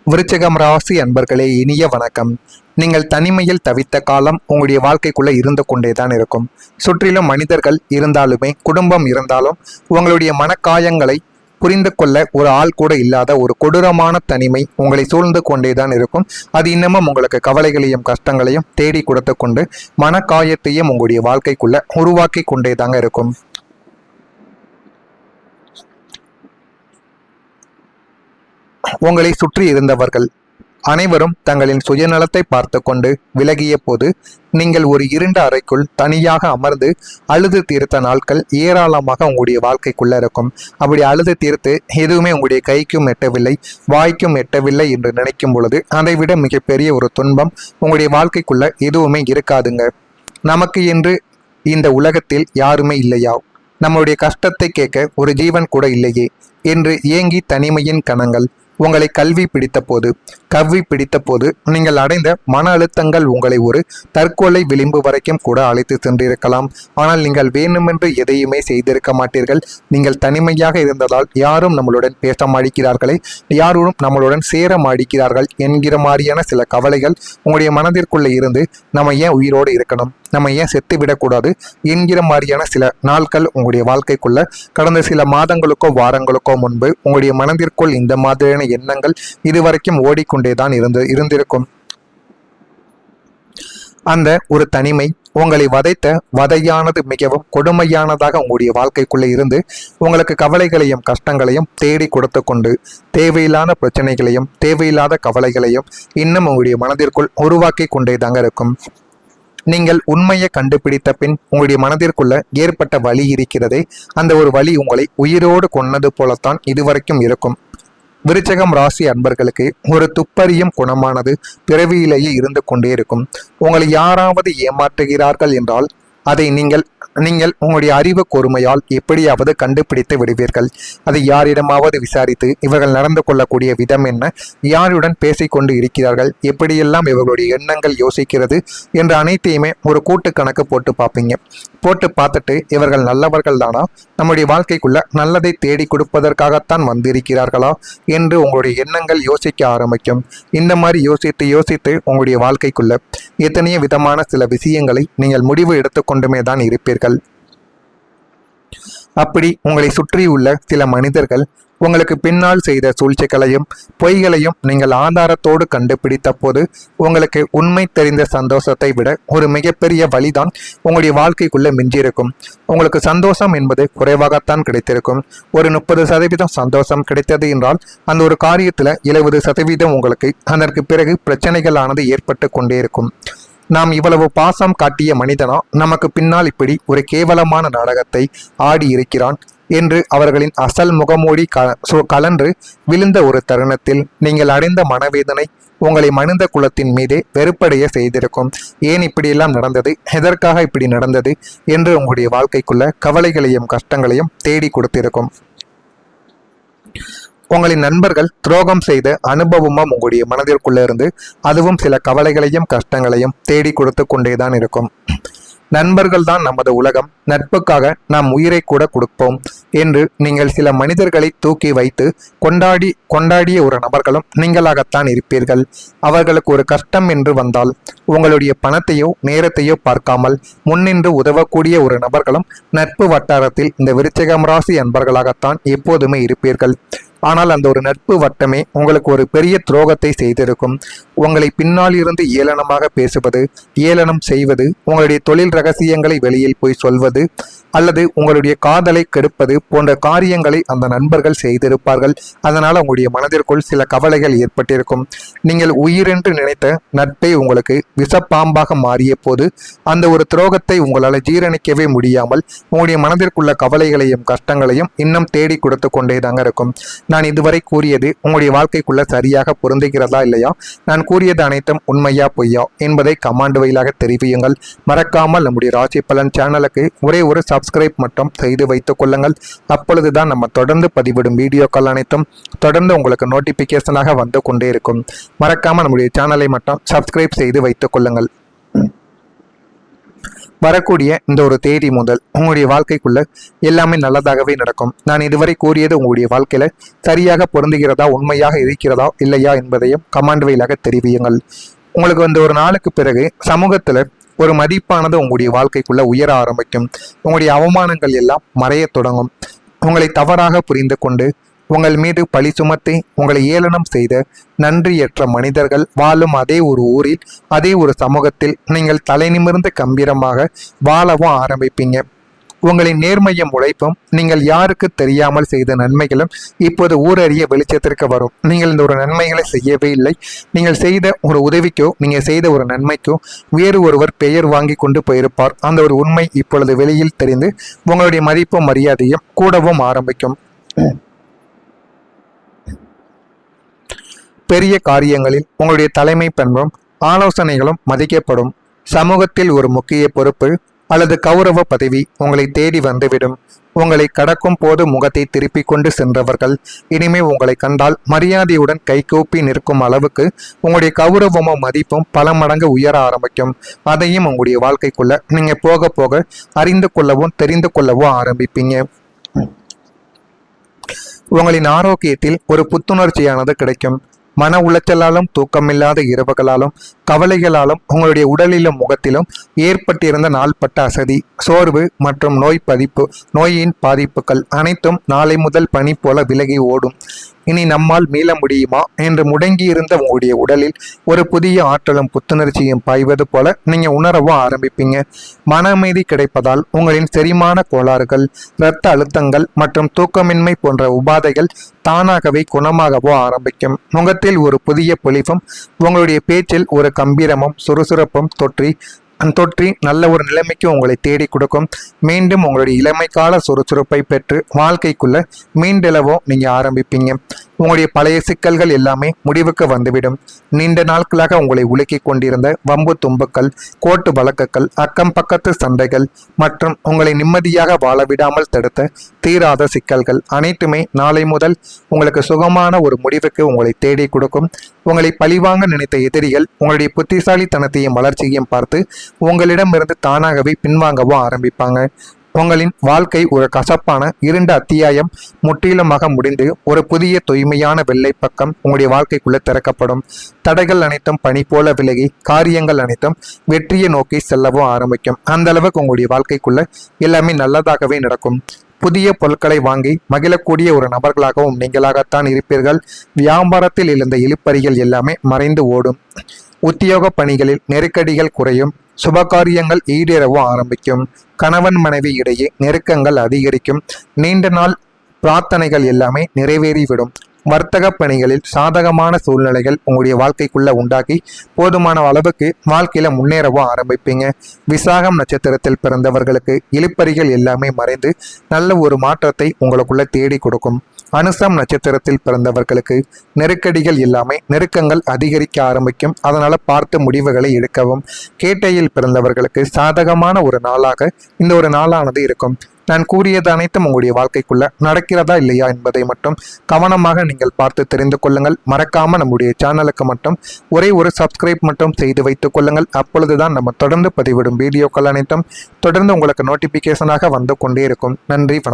விருச்சிகம் ராசி அன்பர்களே, இனிய வணக்கம். நீங்கள் தனிமையில் தவித்த காலம் உங்களுடைய வாழ்க்கைக்குள்ள இருந்து கொண்டேதான் இருக்கும். சுற்றிலும் மனிதர்கள் இருந்தாலுமே, குடும்பம் இருந்தாலும், உங்களுடைய மனக்காயங்களை புரிந்து கொள்ள ஒரு ஆள் கூட இல்லாத ஒரு கொடூரமான தனிமை உங்களை சூழ்ந்து கொண்டேதான் இருக்கும். அது இன்னமும் உங்களுக்கு கவலைகளையும் கஷ்டங்களையும் தேடி கொடுத்து கொண்டு மனக்காயத்தையும் உங்களுடைய வாழ்க்கைக்குள்ள உருவாக்கி கொண்டேதாங்க இருக்கும். உங்களை சுற்றி இருந்தவர்கள் அனைவரும் தங்களின் சுயநலத்தை பார்த்து கொண்டு விலகிய போது நீங்கள் ஒரு இருண்ட அறைக்குள் தனியாக அமர்ந்து அழுது தீர்த்த நாட்கள் ஏராளமாக உங்களுடைய வாழ்க்கைக்குள்ள இருக்கும். அப்படி அழுது தீர்த்து எதுவுமே உங்களுடைய கைக்கும் எட்டவில்லை, வாய்க்கும் எட்டவில்லை என்று நினைக்கும் பொழுது அதை விட மிகப்பெரிய ஒரு துன்பம் உங்களுடைய வாழ்க்கைக்குள்ள எதுவுமே இருக்காதுங்க. நமக்கு என்று இந்த உலகத்தில் யாருமே இல்லையா, நம்மளுடைய கஷ்டத்தை கேட்க ஒரு ஜீவன் கூட இல்லையே என்று ஏங்கி தனிமையின் கணங்கள் உங்களை கவ்வி பிடித்த போது நீங்கள் அடைந்த மன அழுத்தங்கள் உங்களை ஒரு தற்கொலை விளிம்பு வரைக்கும் கூட அழைத்து சென்றிருக்கலாம். ஆனால் நீங்கள் வேண்டுமென்று எதையுமே செய்திருக்க மாட்டீர்கள். நீங்கள் தனிமையாக இருந்ததால் யாரும் நம்மளுடன் பேச மாடிக்கிறார்களே, யாரும் நம்மளுடன் சேர மாடிக்கிறார்கள் என்கிற மாதிரியான சில கவலைகள் உங்களுடைய மனதிற்குள்ளே இருந்து நம்ம ஏன் உயிரோடு இருக்கணும், நம்ம ஏன் செத்து விடக்கூடாது என்கிற மாதிரியான சில நாட்கள் உங்களுடைய வாழ்க்கைக்குள்ள கடந்த சில மாதங்களுக்கோ வாரங்களுக்கோ முன்பு உங்களுடைய மனதிற்குள் இந்த மாதிரியான எண்ணங்கள் இதுவரைக்கும் ஓடிக்கொண்டேதான் இருந்திருக்கும். அந்த ஒரு தனிமை உங்களை வதைத்த வதையானது மிகவும் கொடுமையானதாக உங்களுடைய வாழ்க்கைக்குள்ளே இருந்து உங்களுக்கு கவலைகளையும் கஷ்டங்களையும் தேடி கொடுத்து கொண்டு தேவையில்லாத பிரச்சனைகளையும் தேவையில்லாத கவலைகளையும் இன்னும் உங்களுடைய மனதிற்குள் உருவாக்கி கொண்டேதாங்க இருக்கும். நீங்கள் உண்மையை கண்டுபிடித்த பின் உங்களுடைய மனதிற்குள்ள ஏற்பட்ட வலி இருக்கிறதே, அந்த ஒரு வலி உங்களை உயிரோடு கொன்னது போலத்தான் இதுவரைக்கும் இருக்கும். விருச்சிகம் ராசி அன்பர்களுக்கு ஒரு துப்பறியும் குணமானது பிறவியிலேயே இருந்து கொண்டே இருக்கும். உங்களை யாராவது ஏமாற்றுகிறார்கள் என்றால் அதை நீங்கள் உங்களுடைய அறிவு கூர்மையால் எப்படியாவது கண்டுபிடித்து விடுவீர்கள். அதை யாரிடமாவது விசாரித்து இவர்கள் நடந்து கொள்ளக்கூடிய விதம் என்ன, யாருடன் பேசிக்கொண்டு இருக்கிறார்கள், எப்படியெல்லாம் இவர்களுடைய எண்ணங்கள் யோசிக்கிறது என்ற அனைத்தையுமே ஒரு கூட்டு கணக்கு போட்டு பார்ப்பீங்க. போட்டு பார்த்துட்டு இவர்கள் நல்லவர்கள் தானா, நம்முடைய வாழ்க்கைக்குள்ள நல்லதை தேடி கொடுப்பதற்காகத்தான் வந்திருக்கிறார்களா என்று உங்களுடைய எண்ணங்கள் யோசிக்க ஆரம்பிக்கும். இந்த மாதிரி யோசித்து உங்களுடைய வாழ்க்கைக்குள்ள எத்தனையோ விதமான சில விஷயங்களை நீங்கள் முடிவு எடுத்துக்கொண்டுமே தான் இருப்பீர்கள். அப்படி உங்களை சுற்றியுள்ள சில மனிதர்கள் உங்களுக்கு பின்னால் செய்த சூழ்ச்சிகளையும் பொய்களையும் நீங்கள் ஆதாரத்தோடு கண்டுபிடித்த போது உங்களுக்கு உண்மை தெரிந்த சந்தோஷத்தை விட ஒரு மிகப்பெரிய வழிதான் உங்களுடைய வாழ்க்கைக்குள்ள மிஞ்சியிருக்கும். உங்களுக்கு சந்தோஷம் என்பது குறைவாகத்தான் கிடைத்திருக்கும். ஒரு 30% சந்தோஷம் கிடைத்தது என்றால் அந்த ஒரு காரியத்துல 70% உங்களுக்கு அதற்கு பிறகு பிரச்சனைகளானது ஏற்பட்டு கொண்டே இருக்கும். நாம் இவ்வளவு பாசம் காட்டிய மனிதனா நமக்கு பின்னால் இப்படி ஒரு கேவலமான நாடகத்தை ஆடி இருக்கிறான் என்று அவர்களின் அசல் முகமூடி கலன்று விழுந்த ஒரு தருணத்தில் நீங்கள் அடைந்த மனவேதனை உங்களை மனித குலத்தின் மீதே வெறுப்படைய செய்திருக்கும். ஏன் இப்படியெல்லாம் நடந்தது, எதற்காக இப்படி நடந்தது என்று உங்களுடைய வாழ்க்கைக்குள்ள கவலைகளையும் கஷ்டங்களையும் தேடி கொடுத்திருக்கும். உங்களின் நண்பர்கள் துரோகம் செய்த அனுபவமும் உங்களுடைய மனதிற்குள்ள இருந்து அதுவும் சில கவலைகளையும் கஷ்டங்களையும் தேடி கொடுத்து கொண்டேதான் இருக்கும். நண்பர்கள் தான் நமது உலகம், நட்புக்காக நாம் உயிரை கூட கொடுப்போம் என்று நீங்கள் சில மனிதர்களை தூக்கி வைத்து கொண்டாடிய ஒரு நபர்களும் நீங்களாகத்தான் இருப்பீர்கள். அவர்களுக்கு ஒரு கஷ்டம் என்று வந்தால் உங்களுடைய பணத்தையோ நேரத்தையோ பார்க்காமல் முன்னின்று உதவக்கூடிய ஒரு நபர்களும் நட்பு வட்டாரத்தில் இந்த விருச்சிகம் ராசி அன்பர்களாகத்தான் எப்போதுமே இருப்பீர்கள். ஆனால் அந்த ஒரு நட்பு வட்டமே உங்களுக்கு ஒரு பெரிய துரோகத்தை செய்திருக்கும். உங்களை பின்னால் இருந்து ஏளனமாக பேசுவது, ஏளனம் செய்வது, உங்களுடைய தொழில் ரகசியங்களை வெளியில் போய் சொல்வது அல்லது உங்களுடைய காதலை கெடுப்பது போன்ற காரியங்களை அந்த நண்பர்கள் செய்திருப்பார்கள். அதனால் உங்களுடைய மனதிற்குள் சில கவலைகள் ஏற்பட்டிருக்கும். நீங்கள் உயிரென்று நினைத்த நட்பை உங்களுக்கு விஷப்பாம்பாக மாறிய போது அந்த ஒரு துரோகத்தை உங்களால் ஜீரணிக்கவே முடியாமல் உங்களுடைய மனதிற்குள்ள கவலைகளையும் கஷ்டங்களையும் இன்னும் தேடி கொடுத்து கொண்டே தாங்க இருக்கும். நான் இதுவரை கூறியது உங்களுடைய வாழ்க்கைக்குள்ள சரியாக பொருந்துகிறதா இல்லையா, நான் கூறியது அனைத்தும் உண்மையா பொய்யா என்பதை கமாண்ட் வழியாக தெரிவியுங்கள். மறக்காமல் நம்முடைய ராசி பலன் சேனலுக்கு ஒரே ஒரு சப்ஸ்கிரைப் மட்டும் செய்து வைத்துக் கொள்ளுங்கள். அப்பொழுதுதான் நம்ம தொடர்ந்து பதிவிடும் வீடியோக்கள் அனைத்தும் தொடர்ந்து உங்களுக்கு நோட்டிபிகேஷனாக வந்து கொண்டே இருக்கும். மறக்காம நம்முடைய சேனலை மட்டும் சப்ஸ்கிரைப் செய்து வைத்துக் கொள்ளுங்கள். வரக்கூடிய இந்த ஒரு தேதி முதல் உங்களுடைய வாழ்க்கைக்குள்ள எல்லாமே நல்லதாகவே நடக்கும். நான் இதுவரை கூறியது உங்களுடைய வாழ்க்கையில சரியாக பொருந்துகிறதா, உண்மையாக இருக்கிறதா இல்லையா என்பதையும் கமெண்ட் வழியாக தெரிவியுங்கள். உங்களுக்கு வந்து ஒரு நாளுக்கு பிறகு சமூகத்துல ஒரு மதிப்பானது உங்களுடைய வாழ்க்கைக்குள்ள உயர ஆரம்பிக்கும். உங்களுடைய அவமானங்கள் எல்லாம் மறையத் தொடங்கும். உங்களை தவறாக புரிந்து கொண்டு உங்கள் மீது பழி சுமத்தி உங்களை ஏளனம் செய்த நன்றியற்ற மனிதர்கள் வாழும் அதே ஒரு ஊரில், அதே ஒரு சமூகத்தில் நீங்கள் தலை நிமிர்ந்து கம்பீரமாக வாழவும் ஆரம்பிப்பீங்க. உங்களின் நேர்மையும் உழைப்பும் நீங்கள் யாருக்கு தெரியாமல் செய்த நன்மைகளும் இப்போது ஊரறிய வெளிச்சத்திற்கு வரும். நீங்கள் இந்த ஒரு நன்மைகளை செய்யவே இல்லை. நீங்கள் செய்த ஒரு உதவிக்கோ, நீங்கள் செய்த ஒரு நன்மைக்கோ வேறு ஒருவர் பெயர் வாங்கி கொண்டு போயிருப்பார். அந்த ஒரு உண்மை இப்பொழுது வெளியில் தெரிந்து உங்களுடைய மதிப்பும் மரியாதையும் கூடவும் ஆரம்பிக்கும். பெரிய காரியங்களில் உங்களுடைய தலைமை பண்பும் ஆலோசனைகளும் மதிக்கப்படும். சமூகத்தில் ஒரு முக்கிய பொறுப்பு அல்லது கௌரவ பதவி உங்களை தேடி வந்துவிடும். உங்களை கடக்கும் போது முகத்தை திருப்பிக் கொண்டு சென்றவர்கள் இனிமே உங்களை கண்டால் மரியாதையுடன் கைகூப்பி நிற்கும் அளவுக்கு உங்களுடைய கௌரவமும் மதிப்பும் பல மடங்கு உயர ஆரம்பிக்கும். அதையும் உங்களுடைய வாழ்க்கைக்குள்ள நீங்க போக போக அறிந்து கொள்ளவும் தெரிந்து கொள்ளவும் ஆரம்பிப்பீங்க. உங்களின் ஆரோக்கியத்தில் ஒரு புத்துணர்ச்சியானது கிடைக்கும். மன உளைச்சலாலும் தூக்கமில்லாத இரவுகளாலும் கவலைகளாலும் உங்களுடைய உடலிலும் முகத்திலும் ஏற்பட்டிருந்த நாள்பட்ட அசதி, சோர்வு மற்றும் நோயின் பாதிப்புகள் அனைத்தும் நாளை முதல் பனி போல விலகி ஓடும். இனி நம்மால் மீள முடியுமா என்று முடங்கியிருந்த உங்களுடைய உடலில் ஒரு புதிய ஆற்றலும் புத்துணர்ச்சியும் பாய்வது போல நீங்க உணரவும் ஆரம்பிப்பீங்க. மன அமைதி கிடைப்பதால் உங்களின் செரிமான கோளாறுகள், இரத்த அழுத்தங்கள் மற்றும் தூக்கமின்மை போன்ற உபாதைகள் தானாகவே குணமாகவோ ஆரம்பிக்கும். முகத்தில் ஒரு புதிய பொலிவும் உங்களுடைய பேச்சில் ஒரு கம்பீரமும் சுறுசுறுப்பும் தொற்றி நல்ல ஒரு நிலைமைக்கு உங்களை தேடி கொடுக்கும். மீண்டும் உங்களுடைய இளமைக்கால சுறுசுறுப்பை பெற்று வாழ்க்கைக்குள்ள மீண்டெழவும் நீங்க ஆரம்பிப்பீங்க. உங்களுடைய பழைய சிக்கல்கள் எல்லாமே முடிவுக்கு வந்துவிடும். நீண்ட நாட்களாக உங்களை உலுக்கி கொண்டிருந்த வம்பு தும்புக்கள், கோட்டு வழக்குகள், அக்கம் பக்கத்து சண்டைகள் மற்றும் உங்களை நிம்மதியாக வாழவிடாமல் தடுத்த தீராத சிக்கல்கள் அனைத்துமே நாளை முதல் உங்களுக்கு சுகமான ஒரு முடிவுக்கு உங்களை தேடி கொடுக்கும். உங்களை பழிவாங்க நினைத்த எதிரிகள் உங்களுடைய புத்திசாலித்தனத்தையும் வளர்ச்சியையும் பார்த்து உங்களிடமிருந்து தானாகவே பின்வாங்கவும் ஆரம்பிப்பாங்க. உங்களின் வாழ்க்கை ஒரு கசப்பான இருண்ட அத்தியாயம் முற்றிலுமாக முடிந்து ஒரு புதிய தூய்மையான வெள்ளை பக்கம் உங்களுடைய வாழ்க்கைக்குள்ள திறக்கப்படும். தடைகள் அனைத்தும் பனி போல விலகி காரியங்கள் அனைத்தும் வெற்றியை நோக்கி செல்லவும் ஆரம்பிக்கும். அந்த அளவுக்கு உங்களுடைய வாழ்க்கைக்குள்ள எல்லாமே நல்லதாகவே நடக்கும். புதிய பொருட்களை வாங்கி மகிழக்கூடிய ஒரு நபர்களாகவும் நீங்களாகத்தான் இருப்பீர்கள். வியாபாரத்தில் இருந்த இழுப்பறிகள் எல்லாமே மறைந்து ஓடும். உத்தியோக பணிகளில் நெருக்கடிகள் குறையும். சுபகாரியங்கள் ஈடேறவும் ஆரம்பிக்கும். கணவன் மனைவி இடையே நெருக்கங்கள் அதிகரிக்கும். நீண்ட நாள் பிரார்த்தனைகள் எல்லாமே நிறைவேறிவிடும். வர்த்தக பணிகளில் சாதகமான சூழ்நிலைகள் உங்களுடைய வாழ்க்கைக்குள்ள உண்டாக்கி போதுமான அளவுக்கு வாழ்க்கையில முன்னேறவும் ஆரம்பிப்பீங்க. விசாகம் நட்சத்திரத்தில் பிறந்தவர்களுக்கு இழுப்பறிகள் எல்லாமே மறைந்து நல்ல ஒரு மாற்றத்தை உங்களுக்குள்ள தேடி கொடுக்கும். அனுசம் நட்சத்திரத்தில் பிறந்தவர்களுக்கு நெருக்கங்கள் அதிகரிக்க ஆரம்பிக்கும். அதனால பார்த்து முடிவுகளை எடுக்கவும். கேட்டையில் பிறந்தவர்களுக்கு சாதகமான ஒரு நாளாக இந்த ஒரு நாளானது இருக்கும். நான் கூறியது அனைத்தும் உங்களுடைய வாழ்க்கைக்குள்ள நடக்கிறதா இல்லையா என்பதை மட்டும் கவனமாக நீங்கள் பார்த்து தெரிந்து கொள்ளுங்கள். மறக்காம நம்முடைய சேனலுக்கு மட்டும் ஒரே ஒரு சப்ஸ்கிரைப் மட்டும் செய்து வைத்துக் கொள்ளுங்கள். அப்பொழுதுதான் நம்ம தொடர்ந்து பதிவிடும் வீடியோக்கள் அனைத்தும் தொடர்ந்து உங்களுக்கு நோட்டிபிகேஷனாக வந்து கொண்டே இருக்கும். நன்றி, வணக்கம்.